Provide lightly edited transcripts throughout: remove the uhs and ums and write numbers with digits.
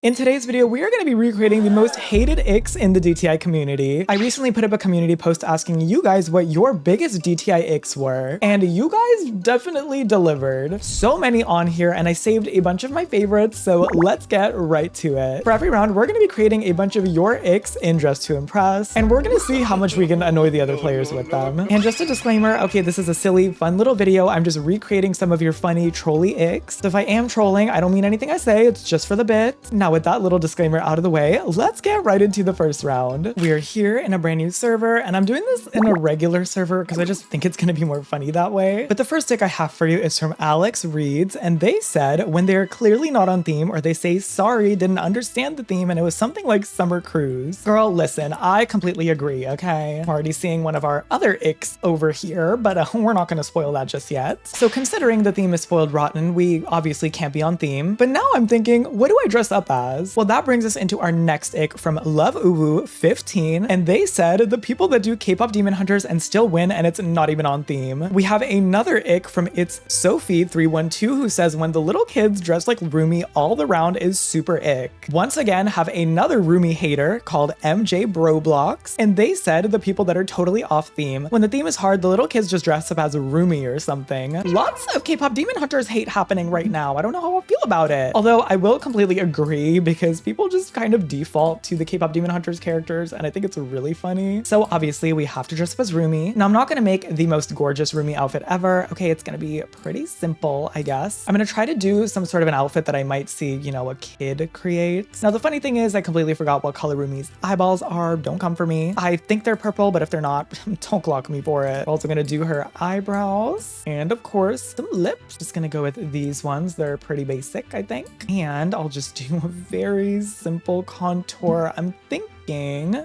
In today's video, we are going to be recreating the most hated icks in the DTI community. I recently put up a community post asking you guys what your biggest DTI icks were, and you guys definitely delivered. So many on here, and I saved a bunch of my favorites, so let's get right to it. For every round, we're going to be creating a bunch of your icks in Dress to Impress, and we're going to see how much we can annoy the other players with them. And just a disclaimer, okay, this is a silly, fun little video. I'm just recreating some of your funny, trolly icks. So if I am trolling, I don't mean anything I say, it's just for the bit. Now, with that little disclaimer out of the way, let's get right into the first round. We are here in a brand new server, and I'm doing this in a regular server because I just think it's going to be more funny that way. But the first ick I have for you is from Alex Reads, and they said when they're clearly not on theme, or they say sorry, didn't understand the theme, and it was something like summer cruise. Girl, listen, I completely agree, okay? I'm already seeing one of our other icks over here, but we're not going to spoil that just yet. So considering the theme is spoiled rotten, we obviously can't be on theme. But now I'm thinking, what do I dress up as? Well, that brings us into our next ick from Love Uwu 15, and they said the people that do K-pop demon hunters and still win, and it's not even on theme. We have another ick from It's Sophie 312 who says when the little kids dress like roomie all around is super ick. Once again, have another roomie hater called MJ Roblox, and they said the people that are totally off theme. When the theme is hard, the little kids just dress up as a roomie or something. Lots of K-pop demon hunters hate happening right now. I don't know how I feel about it. Although I will completely agree because people just kind of default to the K-pop demon hunters characters, and I think it's really funny. So obviously we have to dress up as roomie. Now I'm not gonna make the most gorgeous roomie outfit ever. Okay, it's gonna be pretty simple, I guess. I'm gonna try to do some sort of an outfit that I might see, you know, a kid create. Now the funny thing is I completely forgot what color roomie's eyeballs are. Don't come for me. I think they're purple, but if they're not, don't clock me for it. We're also gonna do her eyebrows and of course some lips. Just gonna go with these ones. They're pretty basic, I think. And I'll just do a very simple contour. I'm thinking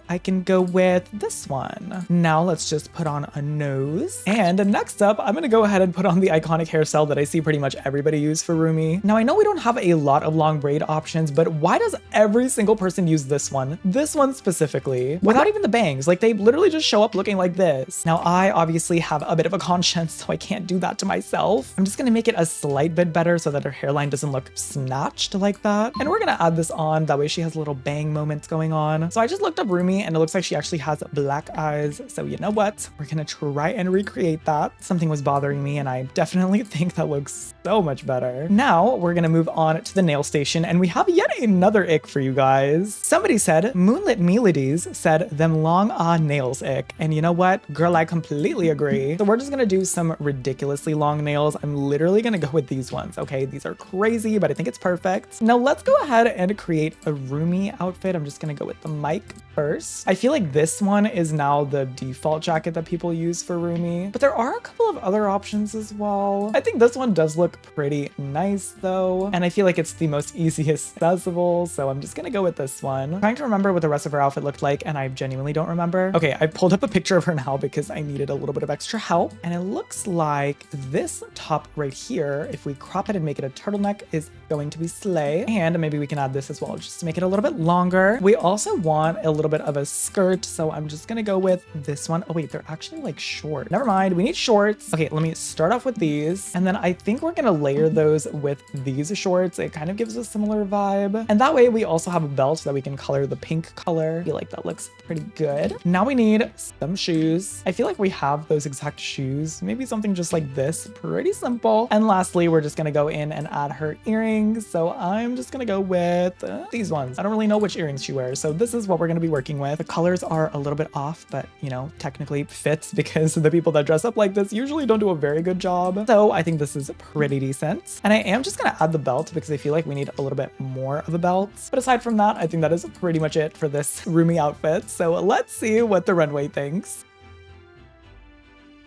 I can go with this one. Now let's just put on a nose. And next up, I'm gonna go ahead and put on the iconic hairstyle that I see pretty much everybody use for roomie. Now I know we don't have a lot of long braid options, but why does every single person use this one? This one specifically, without even the bangs. Like they literally just show up looking like this. Now I obviously have a bit of a conscience, so I can't do that to myself. I'm just gonna make it a slight bit better so that her hairline doesn't look snatched like that. And we're gonna add this on, that way she has little bang moments going on. So I just looked up roomie and it looks like she actually has black eyes. So you know what? We're gonna try and recreate that. Something was bothering me and I definitely think that looks so much better. Now we're gonna move on to the nail station and we have yet another ick for you guys. Somebody said, Moonlit Melodies said them long nails ick. And you know what? Girl, I completely agree. So we're just gonna do some ridiculously long nails. I'm literally gonna go with these ones, okay? These are crazy, but I think it's perfect. Now let's go ahead and create a roomie outfit. I'm just gonna go with the mic first. I feel like this one is now the default jacket that people use for roomie, but there are a couple of other options as well. I think this one does look pretty nice though, and I feel like it's the most easiest accessible, so I'm just gonna go with this one. I'm trying to remember what the rest of her outfit looked like, and I genuinely don't remember. Okay, I pulled up a picture of her now because I needed a little bit of extra help, and it looks like this top right here, if we crop it and make it a turtleneck, is going to be slay. And maybe we can add this as well just to make it a little bit longer. We also want a little bit of a skirt, so I'm just gonna go with this one. Oh wait, they're actually like short. Never mind, we need shorts. Okay, let me start off with these, and then I think we're gonna layer those with these shorts. It kind of gives a similar vibe, and that way we also have a belt so that we can color the pink color. I feel like that looks pretty good. Now we need some shoes. I feel like we have those exact shoes. Maybe something just like this, pretty simple. And lastly, we're just gonna go in and add her earrings, so I'm just gonna go with these ones. I don't really know which earrings she wears, so this is what we're gonna be working with. The colors are a little bit off, but you know, technically fits because the people that dress up like this usually don't do a very good job. So I think this is pretty decent. And I am just gonna add the belt because I feel like we need a little bit more of a belt. But aside from that, I think that is pretty much it for this roomie outfit. So let's see what the runway thinks.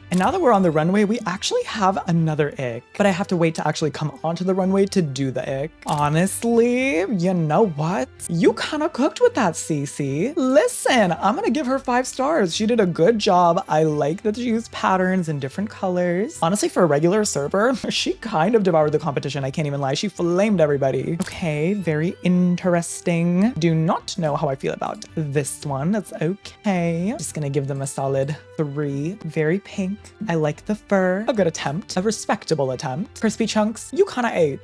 And now that we're on the runway, we actually have another ick, but I have to wait to actually come onto the runway to do the ick. Honestly, you know what? You kind of cooked with that, Cece. Listen, I'm gonna give her 5 stars. She did a good job. I like that she used patterns in different colors. Honestly, for a regular server, she kind of devoured the competition. I can't even lie. She flamed everybody. Okay, very interesting. Do not know how I feel about this one. That's okay. Just gonna give them a solid 3. Very pink. I like the fur. A good attempt. A respectable attempt. Crispy chunks. You kinda ate.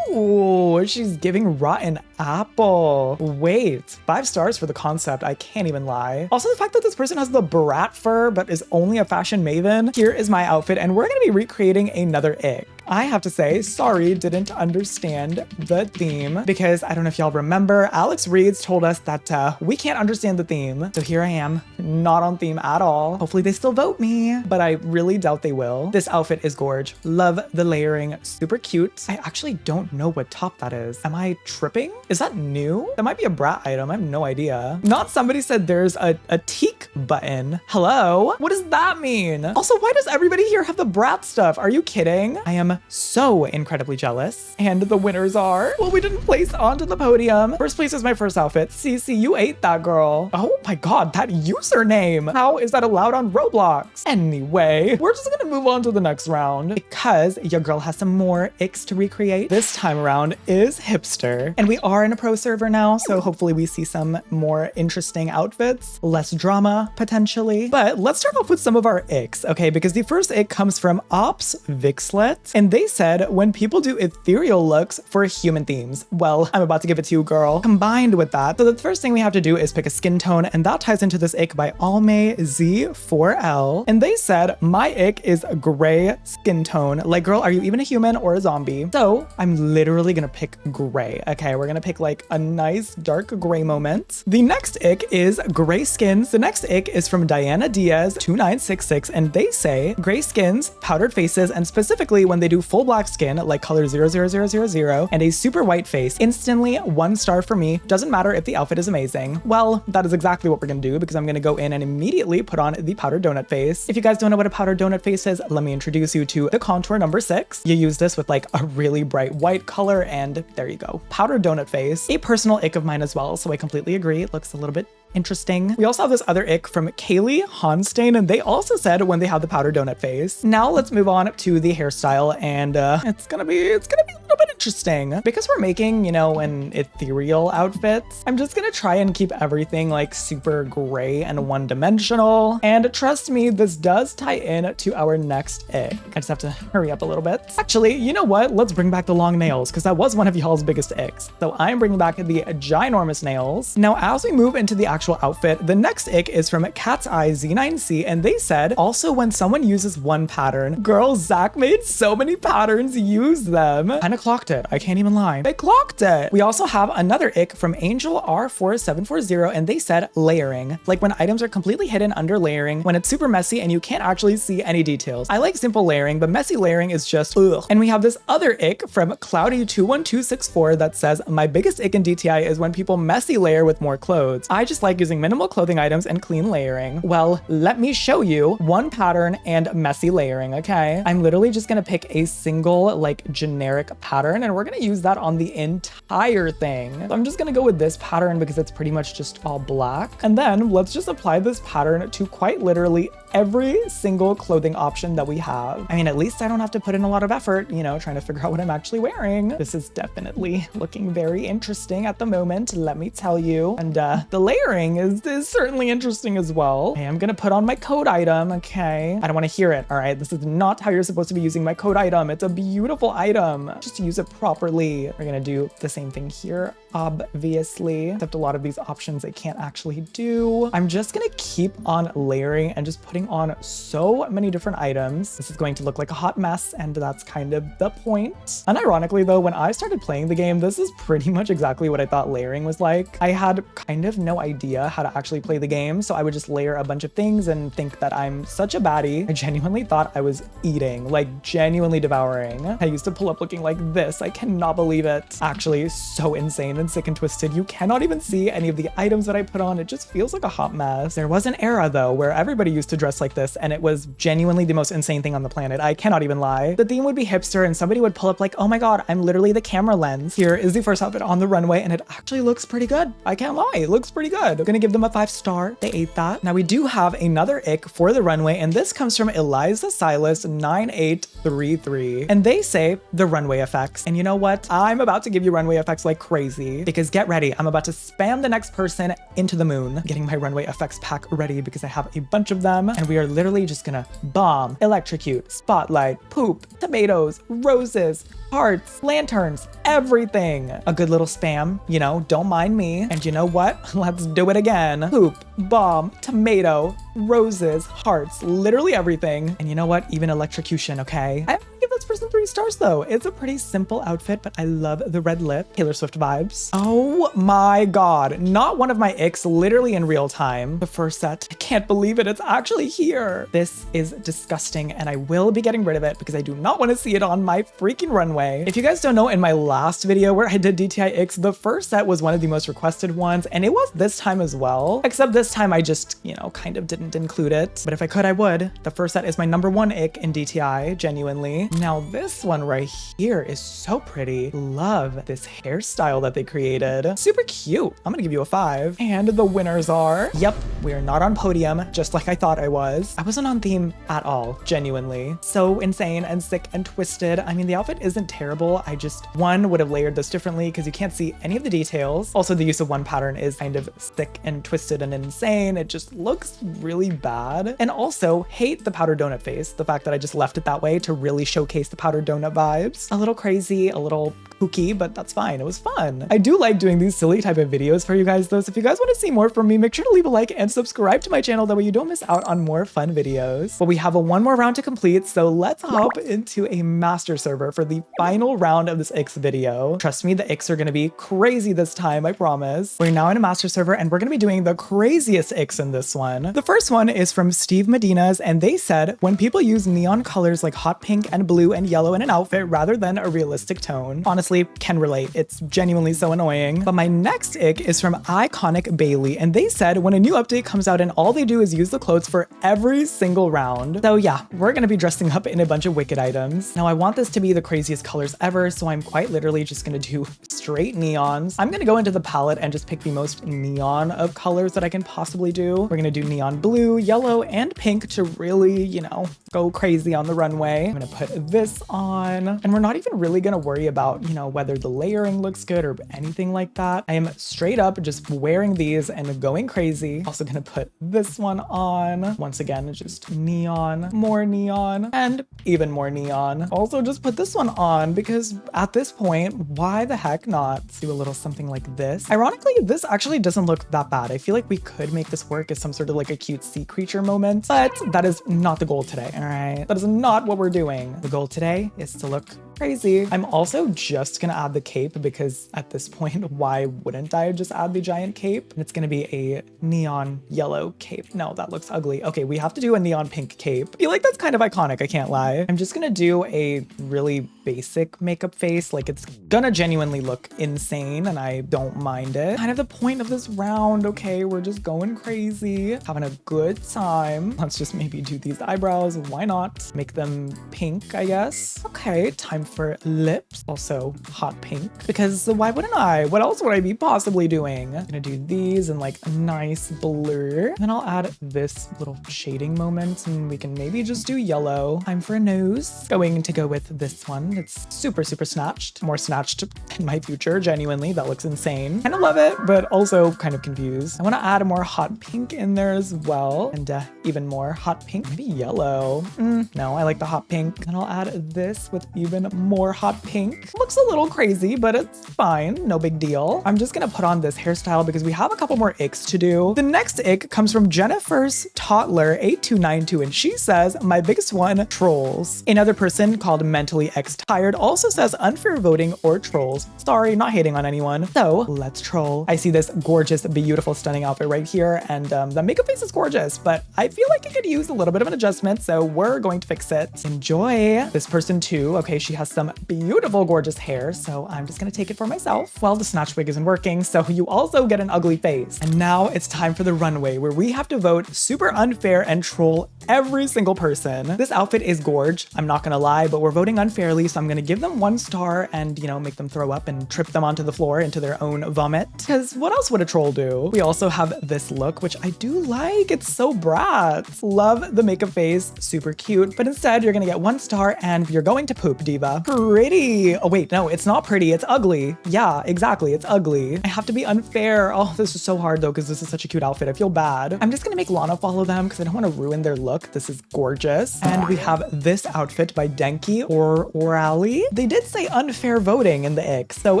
Oh, she's giving rotten apple. Wait, 5 stars for the concept. I can't even lie. Also, the fact that this person has the brat fur but is only a fashion maven. Here is my outfit, and we're gonna be recreating another ick. I have to say, sorry, didn't understand the theme because I don't know if y'all remember, Alex Reeds told us that we can't understand the theme. So here I am, not on theme at all. Hopefully they still vote me, but I really doubt they will. This outfit is gorge. Love the layering, super cute. I actually don't know what top that is. Am I tripping? Is that new? That might be a brat item, I have no idea. Not somebody said there's a teak button. Hello? What does that mean? Also, why does everybody here have the brat stuff? Are you kidding? I am so incredibly jealous. And the winners are, well, we didn't place onto the podium. First place is my first outfit. Cece, you ate that, girl. Oh my God, that username. How is that allowed on Roblox? Anyway, we're just gonna move on to the next round because your girl has some more icks to recreate. This time around is hipster. And we are in a pro server now, so hopefully we see some more interesting outfits, less drama potentially. But let's start off with some of our icks, okay? Because the first ick comes from Ops Vixlet. And they said, when people do ethereal looks for human themes. Well, I'm about to give it to you, girl. Combined with that, so the first thing we have to do is pick a skin tone, and that ties into this ick by Almay Z4L. And they said, my ick is gray skin tone. Like, girl, are you even a human or a zombie? So I'm literally gonna pick gray. Okay, we're gonna pick like a nice dark gray moment. The next ick is gray skins. The next ick is from Diana Diaz 2966, and they say, gray skins, powdered faces, and specifically when they do full black skin like color 00000 and a super white face, instantly 1 star for me. Doesn't matter if the outfit is amazing. Well, that is exactly what we're gonna do because I'm gonna go in and immediately put on the powdered donut face. If you guys don't know what a powdered donut face is, let me introduce you to the contour number 6. You use this with like a really bright white color and there you go. Powdered donut face. A personal ick of mine as well, so I completely agree. It looks a little bit interesting. We also have this other ick from Kaylee Honstein, and they also said when they have the powdered donut face. Now let's move on to the hairstyle, and it's gonna be a little bit interesting because we're making, you know, an ethereal outfit. I'm just gonna try and keep everything like super gray and one-dimensional. And trust me, this does tie in to our next ick. I just have to hurry up a little bit. Actually, you know what? Let's bring back the long nails because that was one of y'all's biggest icks. So I'm bringing back the ginormous nails. Now, as we move into the actual outfit, the next ick is from Cat's Eye Z9C, and they said, also when someone uses one pattern, girl, Zach made so many patterns, use them. Kinda clocked it, I can't even lie. They clocked it. We also have another ick from Angel R4740, and they said layering. Like when items are completely hidden under layering, when it's super messy and you can't actually see any details. I like simple layering, but messy layering is just ugh. And we have this other ick from Cloudy21264 that says, my biggest ick in DTI is when people messy layer with more clothes. I just like using minimal clothing items and clean layering. Well, let me show you one pattern and messy layering, okay? I'm literally just gonna pick a single like generic pattern and we're gonna use that on the entire thing. So I'm just gonna go with this pattern because it's pretty much just all black. And then let's just apply this pattern to quite literally every single clothing option that we have. I mean, at least I don't have to put in a lot of effort, you know, trying to figure out what I'm actually wearing. This is definitely looking very interesting at the moment, let me tell you. And the layering is certainly interesting as well. Okay, I'm gonna put on my code item, okay? I don't wanna hear it, all right? This is not how you're supposed to be using my code item. It's a beautiful item. Just use it properly. We're gonna do the same thing here, obviously, except a lot of these options I can't actually do. I'm just gonna keep on layering and just putting on so many different items. This is going to look like a hot mess, and that's kind of the point. Unironically though, when I started playing the game, this is pretty much exactly what I thought layering was like. I had kind of no idea how to actually play the game, so I would just layer a bunch of things and think that I'm such a baddie. I genuinely thought I was eating, like genuinely devouring. I used to pull up looking like this. I cannot believe it. Actually, so insane and sick and twisted. You cannot even see any of the items that I put on. It just feels like a hot mess. There was an era though where everybody used to dress like this and it was genuinely the most insane thing on the planet. I cannot even lie. The theme would be hipster and somebody would pull up like, oh my God, I'm literally the camera lens. Here is the first outfit on the runway and it actually looks pretty good. I can't lie, it looks pretty good. I'm gonna give them a 5-star. They ate that. Now we do have another ick for the runway and this comes from Eliza Silas 9833 and they say the runway effects. And you know what? I'm about to give you runway effects like crazy. ready because get ready. I'm about to spam the next person into the moon. Getting my runway effects pack ready because I have a bunch of them and we are literally just gonna bomb, electrocute, spotlight, poop, tomatoes, roses, hearts, lanterns, everything. A good little spam, you know, don't mind me. And you know what? Let's do it again. Poop, bomb, tomato, roses, hearts, literally everything. And you know what? Even electrocution, okay? I give this person 3 stars though. It's a pretty simple outfit, but I love the red lip. Taylor Swift vibes. Oh my God. Not one of my icks, literally in real time. The first set. I can't believe it. It's actually here. This is disgusting and I will be getting rid of it because I do not want to see it on my freaking runway. If you guys don't know, in my last video where I did DTI icks, the first set was one of the most requested ones and it was this time as well. Except this time I just, you know, kind of didn't include it. But if I could, I would. The first set is my #1 ick in DTI, genuinely. Now this one right here is so pretty. Love this hairstyle that they created. Super cute. I'm gonna give you a 5. And the winners are, yep, we are not on podium, just like I thought I was. I wasn't on theme at all, genuinely. So insane and sick and twisted. I mean, the outfit isn't terrible. I just, one, would have layered this differently because you can't see any of the details. Also, the use of one pattern is kind of sick and twisted and insane. It just looks really bad. And also, hate the powdered donut face. The fact that I just left it that way to really showcase the powdered donut vibes. A little crazy, a little kooky, but that's fine. It was fun. I do like doing these silly type of videos for you guys though. So if you guys want to see more from me, make sure to leave a like and subscribe to my channel. That way you don't miss out on more fun videos. But we have one more round to complete. So let's hop into a master server for the final round of this ICKS video. Trust me, the ICKS are going to be crazy this time. I promise. We're now in a master server and we're going to be doing the craziest ICKS in this one. The first one is from Steve Medina's and they said, when people use neon colors like hot pink and blue and yellow in an outfit rather than a realistic tone. Honestly, can relate. It's genuinely so annoying. But my next ick is from Iconic Bailey and they said when a new update comes out and all they do is use the clothes for every single round. So yeah, we're gonna be dressing up in a bunch of Wicked items. Now I want this to be the craziest colors ever, so I'm quite literally just gonna do straight neons. I'm gonna go into the palette and just pick the most neon of colors that I can possibly do. We're gonna do neon blue, yellow, and pink to really, you know, go crazy on the runway. I'm gonna put this on and we're not even really gonna worry about, you know, whether the layering looks good or anything like that. I am straight up just wearing these and going crazy. Also gonna put this one on. Once again, just neon, more neon, and even more neon. Also just put this one on because at this point, why the heck not? Let's do a little something like this. Ironically, this actually doesn't look that bad. I feel like we could make this work as some sort of like a cute sea creature moment, but that is not the goal today, all right? That is not what we're doing. The goal today is to look crazy. I'm also just gonna add the cape because at this point, why wouldn't I just add the giant cape? And it's gonna be a neon yellow cape. No, that looks ugly. Okay, we have to do a neon pink cape. I feel like that's kind of iconic, I can't lie. I'm just gonna do a really basic makeup face. Like it's gonna genuinely look insane and I don't mind it. Kind of the point of this round, okay? We're just going crazy, having a good time. Let's just maybe do these eyebrows. Why not? Make them pink, I guess. Okay, time for lips. Also hot pink because why wouldn't I? What else would I be possibly doing? I'm gonna do these in like a nice blur. And then I'll add this little shading moment and we can maybe just do yellow. Time for a nose. Going to go with this one. It's super, super snatched. More snatched in my future, genuinely. That looks insane. Kind of love it, but also kind of confused. I want to add more hot pink in there as well. And even more hot pink. Maybe yellow. No, I like the hot pink. And I'll add this with even more hot pink. Looks a little crazy, but it's fine. No big deal. I'm just gonna put on this hairstyle because we have a couple more icks to do. The next ick comes from Jennifer's Toddler 8292 and she says, my biggest one, trolls. Another person called Mentally X Tired also says unfair voting or trolls. Sorry, not hating on anyone. So let's troll. I see this gorgeous, beautiful, stunning outfit right here and the makeup face is gorgeous, but I feel like it could use a little bit of an adjustment, so we're going to fix it. Enjoy. This person too, okay, she has some beautiful, gorgeous hair, so I'm just gonna take it for myself. Well, the snatch wig isn't working, so you also get an ugly face. And now it's time for the runway where we have to vote super unfair and troll every single person. This outfit is gorge, I'm not gonna lie, but we're voting unfairly, so I'm gonna give them 1 star and, you know, make them throw up and trip them onto the floor into their own vomit. Because what else would a troll do? We also have this look, which I do like. It's so brat. Love the makeup face, super cute, but instead you're gonna get 1 star and you're going to poop, diva. Yeah, pretty. Oh wait, no, it's not pretty, it's ugly. Yeah, exactly, it's ugly. I have to be unfair. Oh, this is so hard though, because this is such a cute outfit. I feel bad. I'm just gonna make Lana follow them because I don't want to ruin their look. This is gorgeous. And we have this outfit by Denki or Orali. They did say unfair voting in the ick. So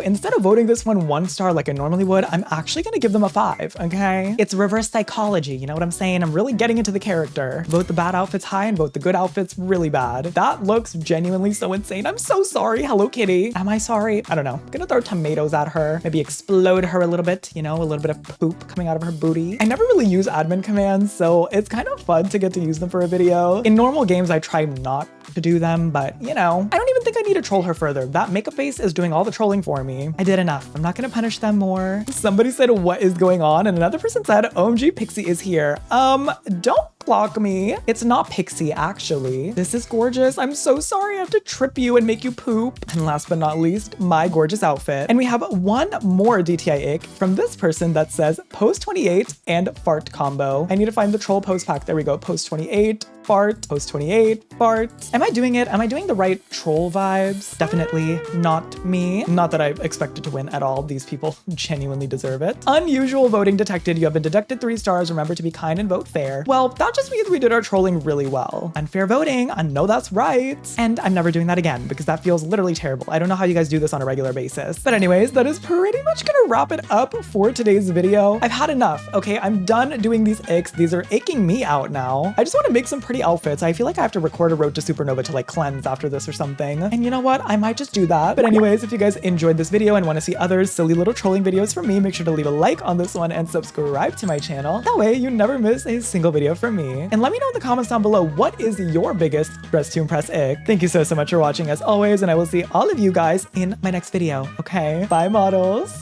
instead of voting this one star like I normally would, I'm actually gonna give them a 5, okay? It's reverse psychology, you know what I'm saying? I'm really getting into the character. Vote the bad outfits high and vote the good outfits really bad. That looks genuinely so insane. I'm so sorry, Hello Kitty. Am I sorry? I don't know. I'm gonna throw tomatoes at her, maybe explode her a little bit, you know, a little bit of poop coming out of her booty. I never really use admin commands, so it's kind of fun to get to use them for a video. In normal games, I try not to do them, but you know, I don't even think I need to troll her further. That makeup face is doing all the trolling for me. I did enough. I'm not gonna punish them more. Somebody said, what is going on? And another person said, OMG, Pixie is here. Don't block me. It's not Pixie, actually. This is gorgeous. I'm so sorry I have to trip you and make you poop. And last but not least, my gorgeous outfit. And we have one more DTI ick from this person that says post 28 and fart combo. I need to find the troll post pack. There we go. Post 28, fart, post 28, fart. Am I doing it? Am I doing the right troll vibes? Definitely not me. Not that I expected to win at all. These people genuinely deserve it. Unusual voting detected. You have been deducted 3 stars. Remember to be kind and vote fair. Well, that just means we did our trolling really well. Unfair voting. I know that's right. And I'm never doing that again because that feels literally terrible. I don't know how you guys do this on a regular basis. But anyways, that is pretty much gonna wrap it up for today's video. I've had enough, okay? I'm done doing these icks. These are aching me out now. I just want to make some pretty outfits. I feel like I have to record a Road to Supernova to like cleanse after this or something. And you know what? I might just do that. But anyways, if you guys enjoyed this video and want to see other silly little trolling videos from me, make sure to leave a like on this one and subscribe to my channel. That way you never miss a single video from me. And let me know in the comments down below, what is your biggest dress to impress ick? Thank you so much for watching as always, and I will see all of you guys in my next video. Okay, bye models.